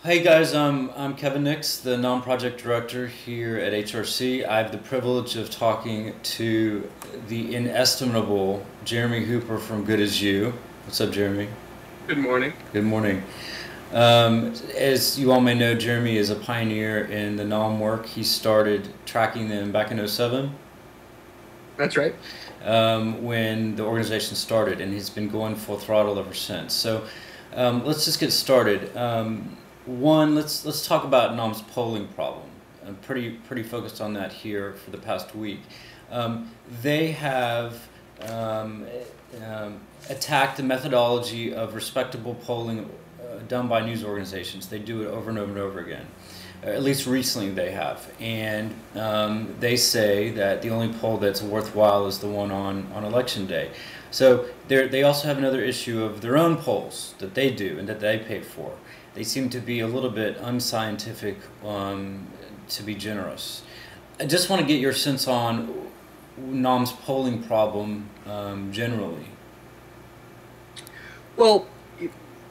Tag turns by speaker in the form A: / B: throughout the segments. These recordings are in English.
A: Hey guys, I'm Kevin Nix, the non-project director here at HRC. I have the privilege of talking to the inestimable Jeremy Hooper from GoodAsYou. What's up, Jeremy?
B: Good morning.
A: Good morning. As you all may know, Jeremy is a pioneer in the NOM work. He started tracking them back in '07
B: That's right.
A: when the organization started, and he's been going full throttle ever since. So let's just get started. One, let's talk about NOM's polling problem. I'm pretty focused on that here for the past week. They have attacked the methodology of respectable polling done by news organizations. They do it over and over and over again. At least recently they have. And they say that the only poll that's worthwhile is the one on election day. So they also have another issue of their own polls that they do and that they pay for. They seem to be a little bit unscientific, to be generous. I just want to get your sense on NOM's polling problem generally.
B: Well,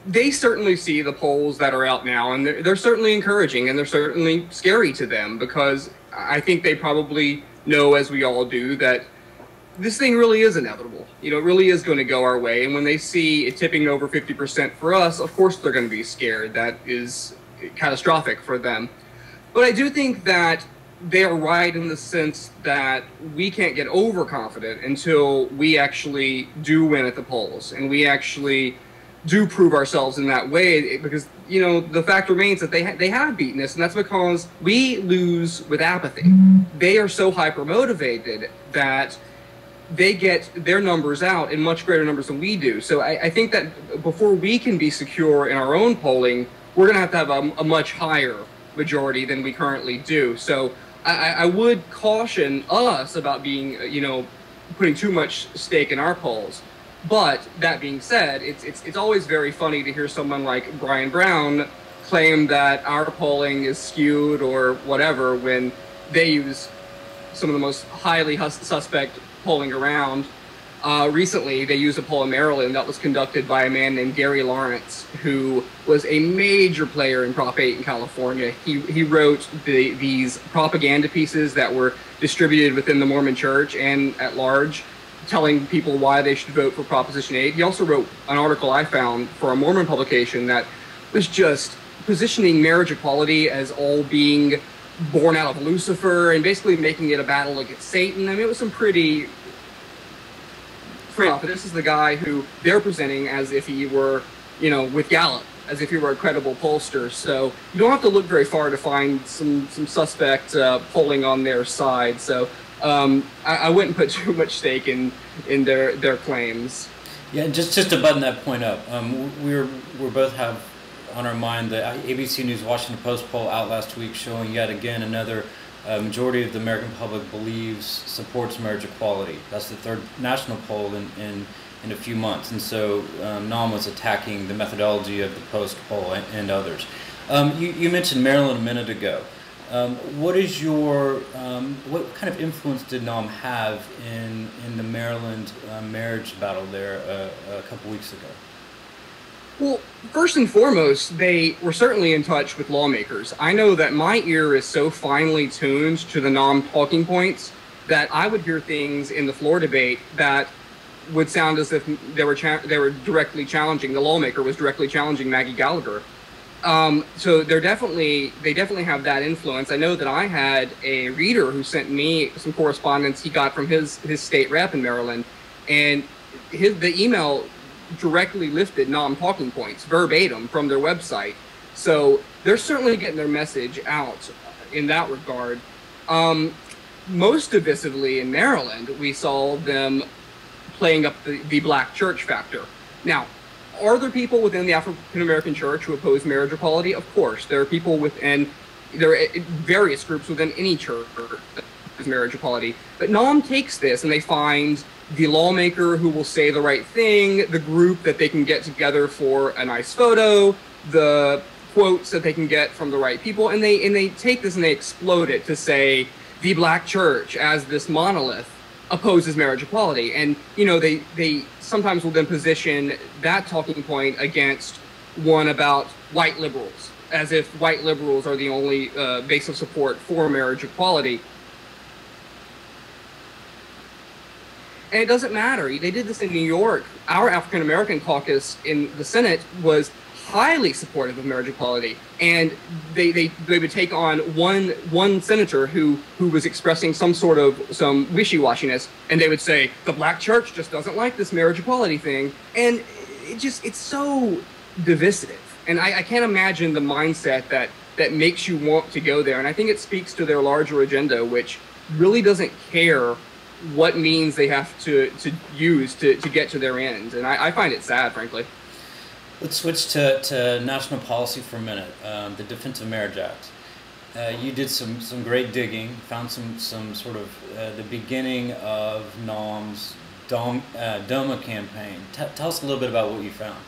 B: they certainly see the polls that are out now, and they're certainly encouraging, and they're certainly scary to them, because I think they probably know, as we all do, that this thing really is inevitable. You know, it really is going to go our way. And when they see it tipping over 50% for us, of course they're going to be scared. That is catastrophic for them. But I do think that they are right in the sense that we can't get overconfident until we actually do win at the polls and we actually do prove ourselves in that way, because, you know, the fact remains that they have beaten us, and that's because we lose with apathy. They are so hyper motivated that they get their numbers out in much greater numbers than we do. So I think that before we can be secure in our own polling, we're going to have a much higher majority than we currently do. So I would caution us about being, you know, putting too much stake in our polls. But that being said, it's always very funny to hear someone like Brian Brown claim that our polling is skewed or whatever when they use some of the most highly suspect polling around. Recently, they used a poll in Maryland that was conducted by a man named Gary Lawrence, who was a major player in Prop 8 in California. He wrote these propaganda pieces that were distributed within the Mormon Church and at large, telling people why they should vote for Proposition 8. He also wrote an article I found for a Mormon publication that was just positioning marriage equality as all being born out of Lucifer and basically making it a battle against Satan. I mean, it was some pretty but this is the guy who they're presenting as if he were, you know, with Gallup, as if he were a credible pollster. So you don't have to look very far to find some suspect polling on their side. So I wouldn't put too much stake in their claims.
A: Yeah, just to button that point up, we both have on our mind the ABC News Washington Post poll out last week showing yet again another majority of the American public believes supports marriage equality. That's the third national poll in a few months, and so NOM was attacking the methodology of the Post poll and others. You mentioned Maryland a minute ago. What is your what kind of influence did NOM have in the Maryland marriage battle there a couple weeks ago?
B: Well, first and foremost, they were certainly in touch with lawmakers. I know that my ear is so finely tuned to the NOM talking points that I would hear things in the floor debate that would sound as if they were directly challenging, the lawmaker was directly challenging Maggie Gallagher. So they definitely have that influence. I know that I had a reader who sent me some correspondence he got from his state rep in Maryland, and the email directly lifted NOM talking points verbatim from their website. So they're certainly getting their message out in that regard. Most divisively in Maryland, we saw them playing up the black church factor. Now, are there people within the African American church who oppose marriage equality? Of course. There are people there are various groups within any church that oppose marriage equality. But NOM takes this and they find the lawmaker who will say the right thing, the group that they can get together for a nice photo, the quotes that they can get from the right people, and they take this and they explode it to say the black church as this monolith opposes marriage equality. And, you know, they sometimes will then position that talking point against one about white liberals, as if white liberals are the only base of support for marriage equality. And it doesn't matter. They did this in New York. Our African American caucus in the Senate was highly supportive of marriage equality, and they would take on one senator who was expressing some wishy-washiness, and they would say the black church just doesn't like this marriage equality thing, and it's so divisive. And I can't imagine the mindset that makes you want to go there. And I think it speaks to their larger agenda, which really doesn't care what means they have to use to get to their end. And I find it sad, frankly.
A: Let's switch to national policy for a minute. The Defense of Marriage Act. You did some great digging, found some sort of the beginning of NOM's DOMA campaign. Tell us a little bit about what you found.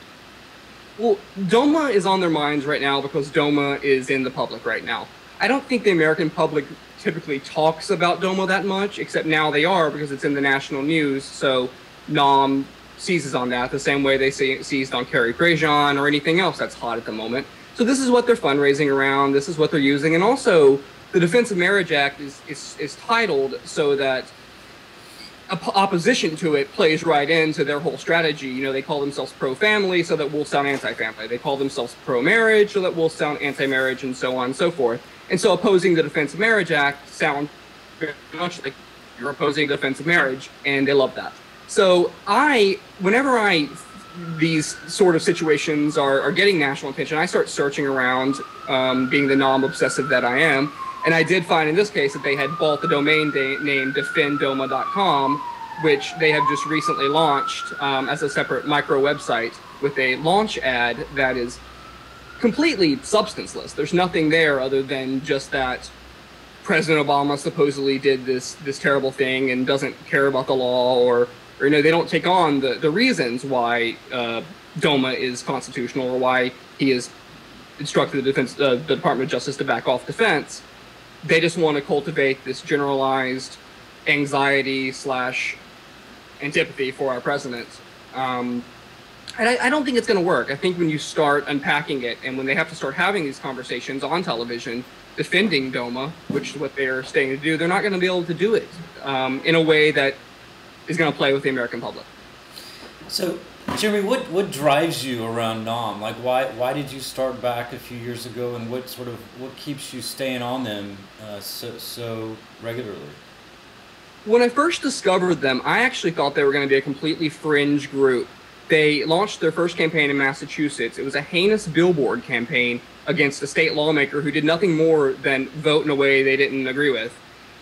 B: Well, DOMA is on their minds right now because DOMA is in the public right now. I don't think the American public typically talks about DOMA that much, except now they are because it's in the national news. So NOM seizes on that the same way they seized on Carrie Prejean or anything else that's hot at the moment. So this is what they're fundraising around. This is what they're using. And also, the Defense of Marriage Act is titled so that opposition to it plays right into their whole strategy. You know, they call themselves pro-family, so that we'll sound anti-family. They call themselves pro-marriage, so that we'll sound anti-marriage, and so on and so forth. And so opposing the Defense of Marriage Act sounds very much like you're opposing the Defense of Marriage, and they love that. So whenever these sort of situations are getting national attention, I start searching around, being the non-obsessive that I am. And I did find in this case that they had bought the domain name defenddoma.com, which they have just recently launched as a separate micro website with a launch ad that is completely substanceless. There's nothing there other than just that President Obama supposedly did this terrible thing and doesn't care about the law, or you know, they don't take on the reasons why DOMA is constitutional or why he has instructed the Department of Justice to back off defense. They just want to cultivate this generalized anxiety / antipathy for our president. And I don't think it's going to work. I think when you start unpacking it, and when they have to start having these conversations on television, defending DOMA, which is what they're staying to do, they're not going to be able to do it in a way that is going to play with the American public. So,
A: Jeremy, what drives you around NOM? Like, why did you start back a few years ago, and what keeps you staying on them so regularly?
B: When I first discovered them, I actually thought they were going to be a completely fringe group. They launched their first campaign in Massachusetts. It was a heinous billboard campaign against a state lawmaker who did nothing more than vote in a way they didn't agree with.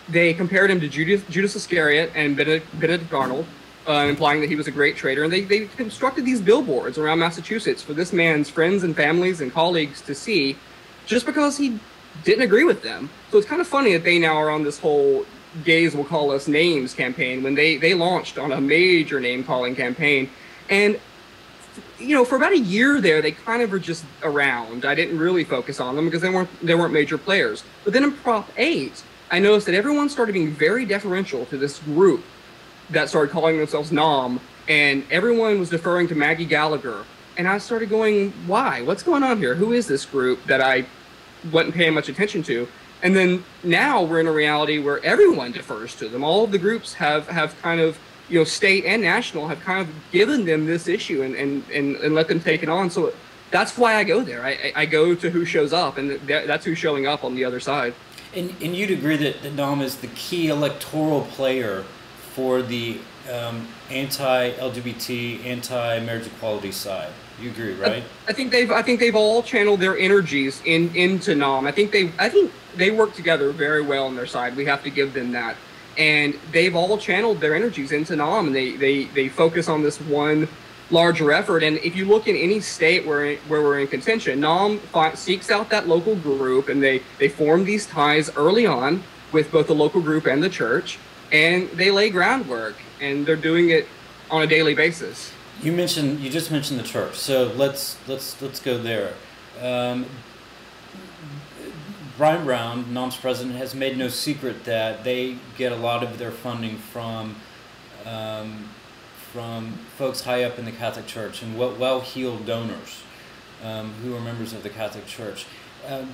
B: They compared him to Judas Iscariot and Benedict Arnold, implying that he was a great traitor. And they constructed these billboards around Massachusetts for this man's friends and families and colleagues to see, just because he didn't agree with them. So it's kind of funny that they now are on this whole gays will call us names campaign when they launched on a major name-calling campaign. And, you know, for about a year there, they kind of were just around. I didn't really focus on them because they weren't major players. But then in Prop 8, I noticed that everyone started being very deferential to this group that started calling themselves NOM, and everyone was deferring to Maggie Gallagher. And I started going, why? What's going on here? Who is this group that I wasn't paying much attention to? And then now we're in a reality where everyone defers to them. All of the groups have kind of, you know, state and national have kind of given them this issue and let them take it on. So that's why I go there. I go to who shows up, and that's who's showing up on the other side.
A: And you'd agree that NOM is the key electoral player for the anti-LGBT, anti-marriage equality side. You agree, right? I think they've all channeled their energies into NOM. I think they work together very well on their side. We have to give them that. And they've all channeled their energies into NOM, and they focus on this one larger effort. And if you look in any state where we're in contention, NOM seeks out that local group, and they form these ties early on with both the local group and the church, and they lay groundwork, and they're doing it on a daily basis. You just mentioned the church, so let's go there. Brian Brown, NOM's president, has made no secret that they get a lot of their funding from folks high up in the Catholic Church and well-heeled donors. who are members of the Catholic Church.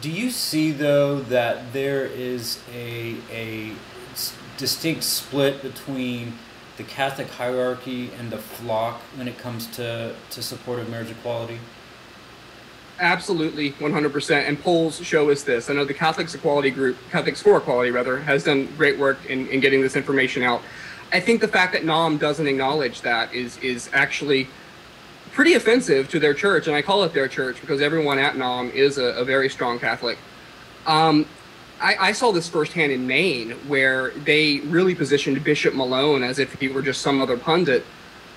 A: Do you see, though, that there is a distinct split between the Catholic hierarchy and the flock when it comes to support of marriage equality?
B: Absolutely, 100%. And polls show us this. I know the Catholics Equality Group, Catholics for Equality rather, has done great work in getting this information out. I think the fact that NOM doesn't acknowledge that is actually pretty offensive to their church, and I call it their church because everyone at NOM is a very strong Catholic. I saw this firsthand in Maine, where they really positioned Bishop Malone as if he were just some other pundit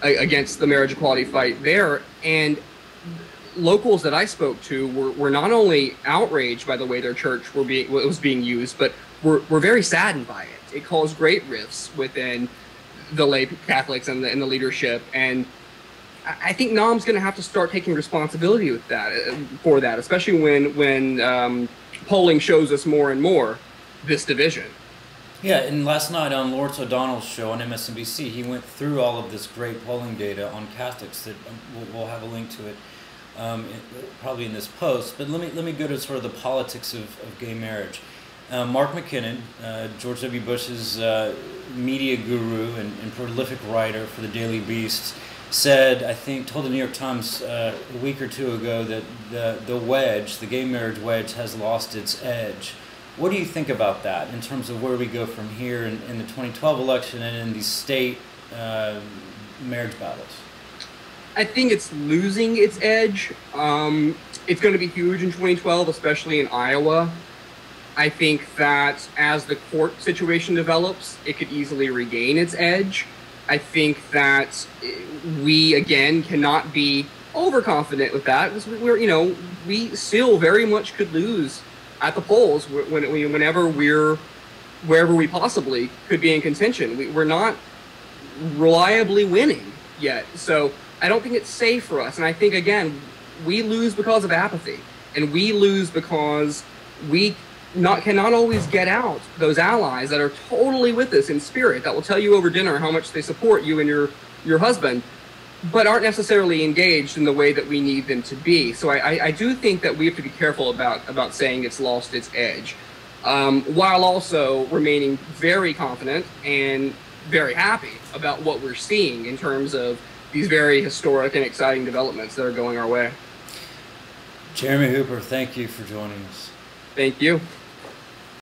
B: against the marriage equality fight there. And locals that I spoke to were not only outraged by the way their church was being used, but were very saddened by it. It caused great rifts within the lay Catholics and the leadership. And I think NOM's going to have to start taking responsibility with for that, especially when polling shows us more and more this division.
A: Yeah, and last night on Lawrence O'Donnell's show on MSNBC, he went through all of this great polling data on Catholics that we'll have a link to it probably in this post. But let me go to sort of the politics of gay marriage. Mark McKinnon, George W. Bush's media guru and prolific writer for the Daily Beast, told the New York Times a week or two ago that the wedge, the gay marriage wedge, has lost its edge. What do you think about that in terms of where we go from here in the 2012 election and in these state marriage battles?
B: I think it's losing its edge. It's going to be huge in 2012, especially in Iowa. I think that as the court situation develops, it could easily regain its edge. I think that we, again, cannot be overconfident with that, because we still very much could lose at the polls whenever wherever we possibly could be in contention. We're not reliably winning yet. So I don't think it's safe for us. And I think, again, we lose because of apathy, and we lose because we cannot always get out those allies that are totally with us in spirit, that will tell you over dinner how much they support you and your husband, but aren't necessarily engaged in the way that we need them to be. So I do think that we have to be careful about saying it's lost its edge, while also remaining very confident and very happy about what we're seeing in terms of these very historic and exciting developments that are going our way.
A: Jeremy Hooper, thank you for joining us.
B: Thank you.